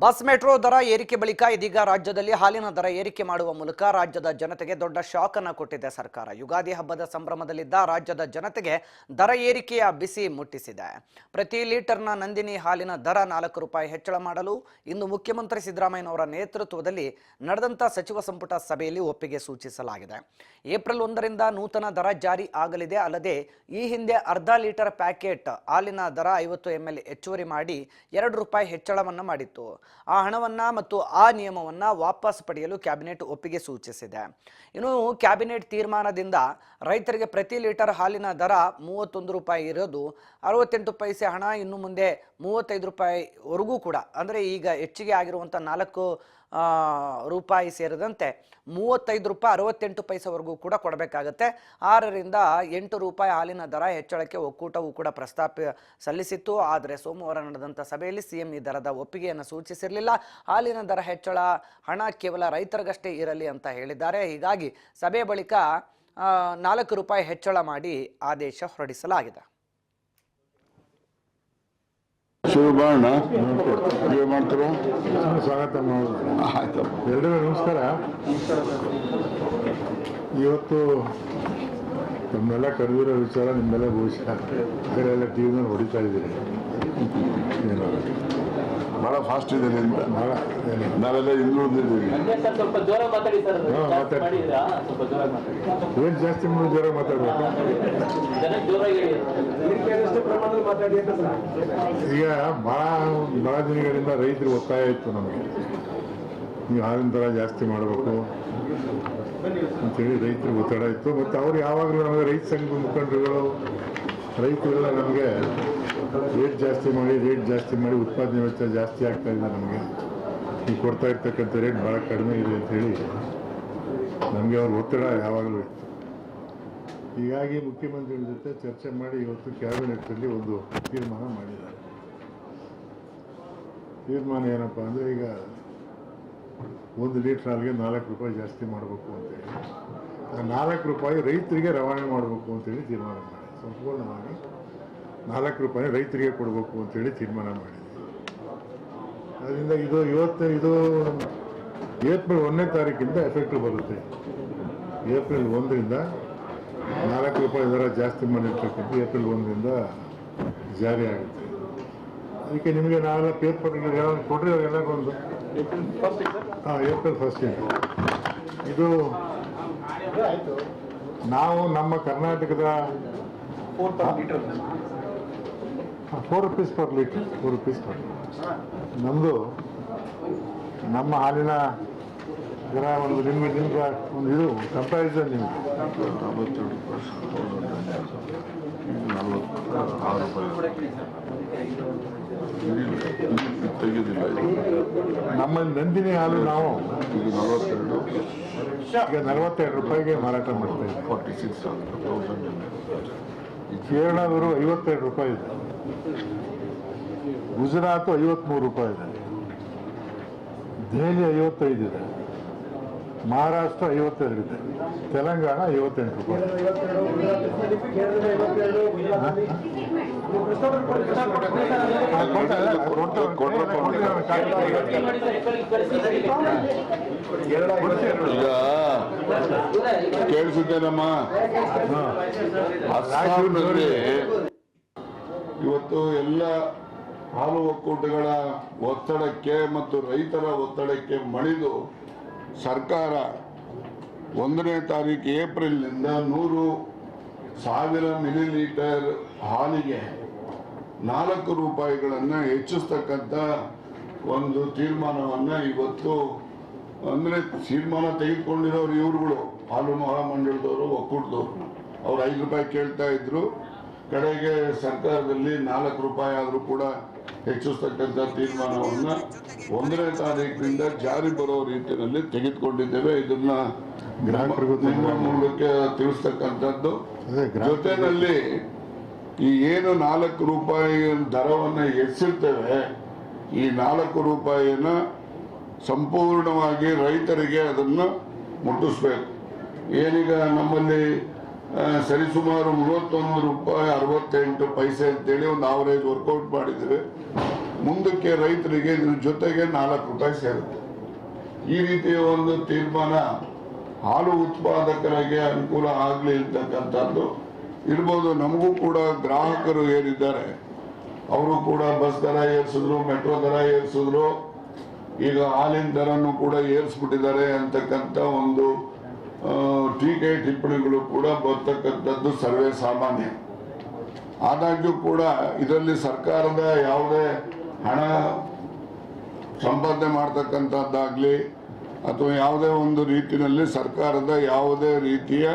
Bus metro ದರ ಏರಿಕೆ ಬಳಿಕ ಇದೀಗ ರಾಜ್ಯದಲ್ಲಿ ಹಾಲಿನ ದರ ಏರಿಕೆ ಮಾಡುವ ಮೂಲಕ ರಾಜ್ಯದ ಜನತೆಗೆ ದೊಡ್ಡ ಶಾಕ್ ಅನ್ನು ಕೊಟ್ಟಿದೆ ಸರ್ಕಾರ. ಯುಗಾದಿ ಹಬ್ಬದ ಸಂಭ್ರಮದಲ್ಲಿದ್ದ ರಾಜ್ಯದ ಜನತೆಗೆ ದರ ಏರಿಕೆಯ ಬಿಸಿ ಮುಟ್ಟಿಸಿದೆ. ಪ್ರತಿ ಲೀಟರ್ನ ನಂದಿನಿ ಹಾಲಿನ ದರ 4 ರೂಪಾಯಿ ಹೆಚ್ಚಳ ಮಾಡಲು ಇಂದು ಮುಖ್ಯಮಂತ್ರಿ ಸಿದ್ದರಾಮಯ್ಯನವರ ನೇತೃತ್ವದಲ್ಲಿ ನಡೆದಂತ ಸಚಿವ ಸಂಪುಟ ಸಭೆಯಲ್ಲಿ ಒಪ್ಪಿಗೆ ಸೂಚಿಸಲಾಗಿದೆ. ಏಪ್ರಿಲ್ 1ರಿಂದ ನೂತನ ದರ ಜಾರಿ ಆಗಲಿದೆ. ಅಲ್ಲದೆ ಈ ಹಿಂದೆ ಅರ್ಧ ಲೀಟರ್ ಪ್ಯಾಕೆಟ್ ಹಾಲಿನ ದರ 50 ml ಹೆಚ್ಚುವರಿ ಮಾಡಿ 2 ರೂಪಾಯಿ ಹೆಚ್ಚಳವನ್ನು ಮಾಡಿತ್ತು. ಆ ಹಣವನ್ನ ಮತ್ತು ಆ ನಿಯಮವನ್ನ ವಾಪಸ್ ಪಡೆಯಲು ಕ್ಯಾಬಿನೆಟ್ ಒಪ್ಪಿಗೆ ಸೂಚಿಸಿದೆ. ಇನ್ನು ಕ್ಯಾಬಿನೆಟ್ ತೀರ್ಮಾನದಿಂದ ರೈತರಿಗೆ ಪ್ರತಿ ಲೀಟರ್ ಹಾಲಿನ ದರ 31 ರೂಪಾಯಿ ಇರೋದು 68 ಪೈಸೆ ಹಣ ಇನ್ನು ಮುಂದೆ 35 ರೂಪಾಯಿವರೆಗೂ ಕೂಡ, ಅಂದರೆ ಈಗ ಹೆಚ್ಚಿಗೆ ಆಗಿರುವಂಥ 4 ರೂಪಾಯಿ ಸೇರಿದಂತೆ 35 ರೂಪಾಯಿ 68 ಪೈಸೆವರೆಗೂ ಕೂಡ ಕೊಡಬೇಕಾಗತ್ತೆ. 6ರಿಂದ 8 ರೂಪಾಯಿ ಹಾಲಿನ ದರ ಹೆಚ್ಚಳಕ್ಕೆ ಒಕ್ಕೂಟವು ಕೂಡ ಪ್ರಸ್ತಾಪ ಸಲ್ಲಿಸಿತ್ತು. ಆದರೆ ಸೋಮವಾರ ನಡೆದಂಥ ಸಭೆಯಲ್ಲಿ ಸಿಎಂ ಈ ದರದ ಒಪ್ಪಿಗೆಯನ್ನು ಸೂಚಿಸಿರಲಿಲ್ಲ. ಹಾಲಿನ ದರ ಹೆಚ್ಚಳ ಹಣ ಕೇವಲ ರೈತರಿಗಷ್ಟೇ ಇರಲಿ ಅಂತ ಹೇಳಿದ್ದಾರೆ. ಹೀಗಾಗಿ ಸಭೆ ಬಳಿಕ 4 ರೂಪಾಯಿ ಹೆಚ್ಚಳ ಮಾಡಿ ಆದೇಶ ಹೊರಡಿಸಲಾಗಿದೆ. ಶುರು ಮಾಡೋಣ. ನೀವು ಮಾಡ್ತೀರಾ? ಸ್ವಾಗತ ಆಯ್ತು. ಎಲ್ಲರಿಗೂ ನಮಸ್ಕಾರ. ಇವತ್ತು ನಮ್ಮೆಲ್ಲ ಕರೆದಿರೋ ವಿಚಾರ ನಿಮ್ಮೆಲ್ಲ ಬಹುಶಃ ಇದರೆಲ್ಲ ಟಿ ವಿನಲ್ಲಿ ಹೊಡಿತಾ ಇದ್ದೀರಿ. ಏನು ಭಾಳ ಫಾಸ್ಟ್ ಇದೆ ಅಂತ ಭಾಳ ನಾವೆಲ್ಲ ಹಿಂದುಳಿದಿದ್ದೀವಿ. ಏನು ಜಾಸ್ತಿ ಮುಂದೆ ಜೋರಾಗಿ ಮಾತಾಡ್ಬೇಕು. ಈಗ ಭಾಳ ದಿನಗಳಿಂದ ರೈತರು ಒತ್ತಾಯ ಇತ್ತು ನಮಗೆ, ನೀವು ಹಾಲಿನ ದರ ಜಾಸ್ತಿ ಮಾಡಬೇಕು ಅಂತೇಳಿ ರೈತರಿಗೆ ಒತ್ತಡ ಇತ್ತು. ಮತ್ತು ಅವ್ರು ಯಾವಾಗಲೂ ನಮಗೆ ರೈತ ಸಂಘದ ಮುಖಂಡರುಗಳು ರೈತರೆಲ್ಲ ನಮಗೆ ರೇಟ್ ಜಾಸ್ತಿ ಮಾಡಿ ಉತ್ಪಾದನೆ ವೆಚ್ಚ ಜಾಸ್ತಿ ಆಗ್ತಾ ಇದೆ, ನಮಗೆ ನೀವು ಕೊಡ್ತಾ ಇರ್ತಕ್ಕಂಥ ರೇಟ್ ಭಾಳ ಕಡಿಮೆ ಇದೆ ಅಂಥೇಳಿ ನಮಗೆ ಅವ್ರ ಒತ್ತಡ ಯಾವಾಗಲೂ ಇತ್ತು. ಹೀಗಾಗಿ ಮುಖ್ಯಮಂತ್ರಿಗಳ ಜೊತೆ ಚರ್ಚೆ ಮಾಡಿ ಇವತ್ತು ಕ್ಯಾಬಿನೆಟ್ಟಲ್ಲಿ ಒಂದು ತೀರ್ಮಾನ ಮಾಡಿದ್ದಾರೆ. ತೀರ್ಮಾನ ಏನಪ್ಪ ಅಂದರೆ, ಈಗ 1 ಲೀಟ್ರ್ ಹಾಲಿಗೆ 4 ರೂಪಾಯಿ ಜಾಸ್ತಿ ಮಾಡಬೇಕು ಅಂತೇಳಿ, ಆ 4 ರೂಪಾಯಿ ರೈತರಿಗೆ ರವಾನೆ ಮಾಡಬೇಕು ಅಂತೇಳಿ ತೀರ್ಮಾನ ಮಾಡಿ, ಸಂಪೂರ್ಣವಾಗಿ 4 ರೂಪಾಯಿ ರೈತರಿಗೆ ಕೊಡಬೇಕು ಅಂತೇಳಿ ತೀರ್ಮಾನ ಮಾಡಿದ್ದೀವಿ. ಅದರಿಂದ ಇದು ಏಪ್ರಿಲ್ 1ನೇ ತಾರೀಕಿಂದ ಎಫೆಕ್ಟ್ ಬರುತ್ತೆ. ಏಪ್ರಿಲ್ 1ರಿಂದ 4 ರೂಪಾಯಿ ದರ ಜಾಸ್ತಿ ಮಾಡಿರ್ತಕ್ಕಂಥ ಏಪ್ರಿಲ್ 1ರಿಂದ ಜಾರಿ ಆಗುತ್ತೆ. ಅದಕ್ಕೆ ನಿಮಗೆ ನಾವೆಲ್ಲ ಪೇಪರ್ಗಳು ಯಾವಾಗ ಕೊಟ್ಟರೆ ಎಲ್ಲರಿಗೊಂದು ಏಪ್ರಿಲ್ 1 ಇದು ನಾವು ನಮ್ಮ ಕರ್ನಾಟಕದ 4 ರೂಪೀಸ್ ಪರ್ ಲೀಟರ್ ನಮ್ಮದು ನಮ್ಮ ಹಾಲಿನ ದರ ಒಂದು ನಿಮ್ಗೆ ಒಂದು ಇದು ಕಂಪ್ಯಾರಿಸನ್ ನಿಮಗೆ 46 ತೆಗೆದಿಲ್ಲ. ನಮ್ಮ ನಂದಿನಿ ಹಾಲು ನಾವು ಇದು 42 ಈಗ 42 ರೂಪಾಯಿಗೆ ಮಾರಾಟ ಮಾಡ್ತಾ ಇದ್ದೀವಿ. 46,000. ಕೇರಳದವರು 52 ರೂಪಾಯಿ ಇದೆ, ಗುಜರಾತ್ 53 ರೂಪಾಯಿ ಇದೆ, ದೆಹಲಿ 55 ಇದೆ, ಮಹಾರಾಷ್ಟ್ರ 52 ಇದೆ, ತೆಲಂಗಾಣ 58 ರೂಪಾಯಿ. ಈಗ ಕೇಳಿಸಿದ್ದೇನಮ್ಮ, ಅಸ್ಸಾಂನಲ್ಲಿ ಇವತ್ತು ಎಲ್ಲ ಹಾಲು ಒಕ್ಕೂಟಗಳ ಒತ್ತಡಕ್ಕೆ ಮತ್ತು ರೈತರ ಒತ್ತಡಕ್ಕೆ ಮಣಿದು ಸರ್ಕಾರ 1ನೇ ತಾರೀಕು ಏಪ್ರಿಲ್ನಿಂದ 100,000 ಮಿಲಿಲೀಟರ್ ಹಾಲಿಗೆ 4 ರೂಪಾಯಿಗಳನ್ನು ಹೆಚ್ಚಿಸ್ತಕ್ಕಂಥ ಒಂದು ತೀರ್ಮಾನವನ್ನು ಇವತ್ತು, ಅಂದರೆ ತೀರ್ಮಾನ ತೆಗೆದುಕೊಂಡಿರೋರು ಇವರುಗಳು, ಹಾಲು ಮಹಾಮಂಡಲದವರು, ಒಕ್ಕೂಟದವರು. ಅವ್ರು 5 ರೂಪಾಯಿ ಕೇಳ್ತಾ ಇದ್ರು. ಕಡೆಗೆ ಸರ್ಕಾರದಲ್ಲಿ 4 ರೂಪಾಯಿ ಆದರೂ ಕೂಡ ಹೆಚ್ಚಿಸ್ತಕ್ಕಂಥ ತೀರ್ಮಾನವನ್ನು 1ನೇ ತಾರೀಕಿನಿಂದ ಜಾರಿ ಬರೋ ರೀತಿಯಲ್ಲಿ ತೆಗೆದುಕೊಂಡಿದ್ದೇವೆ. ಇದನ್ನ ಗ್ರಾಹಕರಿಗೂ ನಿಮ್ಮ ಮೂಲಕ ತಿಳಿಸ್ತಕ್ಕಂಥದ್ದು. ಜೊತೆಯಲ್ಲಿ ಈ ಏನು 4 ರೂಪಾಯಿ ದರವನ್ನು ಹೆಚ್ಚಿರ್ತೇವೆ, ಈ 4 ರೂಪಾಯಿನ ಸಂಪೂರ್ಣವಾಗಿ ರೈತರಿಗೆ ಅದನ್ನು ಮುಟ್ಟಿಸ್ಬೇಕು. ಏನೀಗ ನಮ್ಮಲ್ಲಿ ಸರಿಸುಮಾರು 31 ರೂಪಾಯಿ 68 ಪೈಸೆ ಅಂತೇಳಿ ಒಂದು ಆವರೇಜ್ ವರ್ಕೌಟ್ ಮಾಡಿದ್ದೇವೆ. ಮುಂದಕ್ಕೆ ರೈತರಿಗೆ ಇದ್ರ ಜೊತೆಗೆ 4 ರೂಪಾಯಿ ಸೇರುತ್ತೆ. ಈ ರೀತಿಯ ಒಂದು ತೀರ್ಮಾನ ಹಾಲು ಉತ್ಪಾದಕರಿಗೆ ಅನುಕೂಲ ಆಗಲಿ ಇರ್ತಕ್ಕಂಥದ್ದು ಇರ್ಬೋದು. ನಮಗೂ ಕೂಡ ಗ್ರಾಹಕರು ಏನಿದ್ದಾರೆ ಅವರು ಕೂಡ ಬಸ್ ದರ ಏರಿಸಿದ್ರು, ಮೆಟ್ರೋ ದರ ಏರಿಸಿದ್ರು, ಈಗ ಹಾಲಿನ ದರನ್ನು ಕೂಡ ಏರಿಸ್ಬಿಟ್ಟಿದ್ದಾರೆ ಅಂತಕ್ಕಂಥ ಒಂದು ಟೀಕೆ ಟಿಪ್ಪಣಿಗಳು ಕೂಡ ಬರ್ತಕ್ಕಂಥದ್ದು ಸರ್ವೇ ಸಾಮಾನ್ಯ. ಆದಾಗ್ಯೂ ಕೂಡ ಇದರಲ್ಲಿ ಸರ್ಕಾರದ ಯಾವುದೇ ಹಣ ಸಂಪಾದನೆ ಮಾಡ್ತಕ್ಕಂಥದ್ದಾಗಲಿ ಅಥವಾ ಯಾವುದೇ ಒಂದು ರೀತಿಯಲ್ಲಿ ಸರ್ಕಾರದ ಯಾವುದೇ ರೀತಿಯ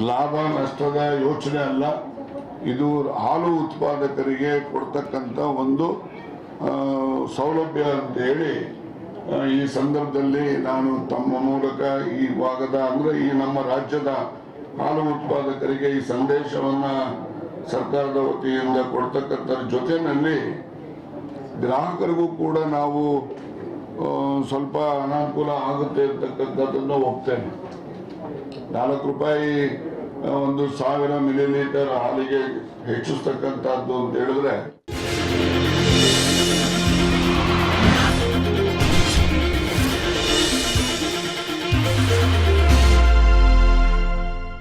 ಲಾಭ ನಷ್ಟದ ಯೋಚನೆ ಅಲ್ಲ. ಇದು ಹಾಲು ಉತ್ಪಾದಕರಿಗೆ ಕೊಡ್ತಕ್ಕಂಥ ಒಂದು ಸೌಲಭ್ಯ ಅಂತ ಹೇಳಿ ಈ ಸಂದರ್ಭದಲ್ಲಿ ನಾನು ತಮ್ಮ ಮೂಲಕ ಈ ಭಾಗದ ಅಂದರೆ ಈ ನಮ್ಮ ರಾಜ್ಯದ ಹಾಲು ಉತ್ಪಾದಕರಿಗೆ ಈ ಸಂದೇಶವನ್ನು ಸರ್ಕಾರದ ವತಿಯಿಂದ ಕೊಡ್ತಕ್ಕಂಥ ಜೊತೆಯಲ್ಲಿ ಗ್ರಾಹಕರಿಗೂ ಕೂಡ ನಾವು ಸ್ವಲ್ಪ ಅನಾನುಕೂಲ ಆಗುತ್ತೆ ಅಂತಕ್ಕಂಥದ್ದನ್ನು ಒಪ್ತೇನೆ. 4 ರೂಪಾಯಿ 1,000 ಮಿಲಿಲೀಟರ್ ಹಾಲಿಗೆ ಹೆಚ್ಚಿಸ್ತಕ್ಕಂಥದ್ದು ಅಂತ ಹೇಳಿದ್ರೆ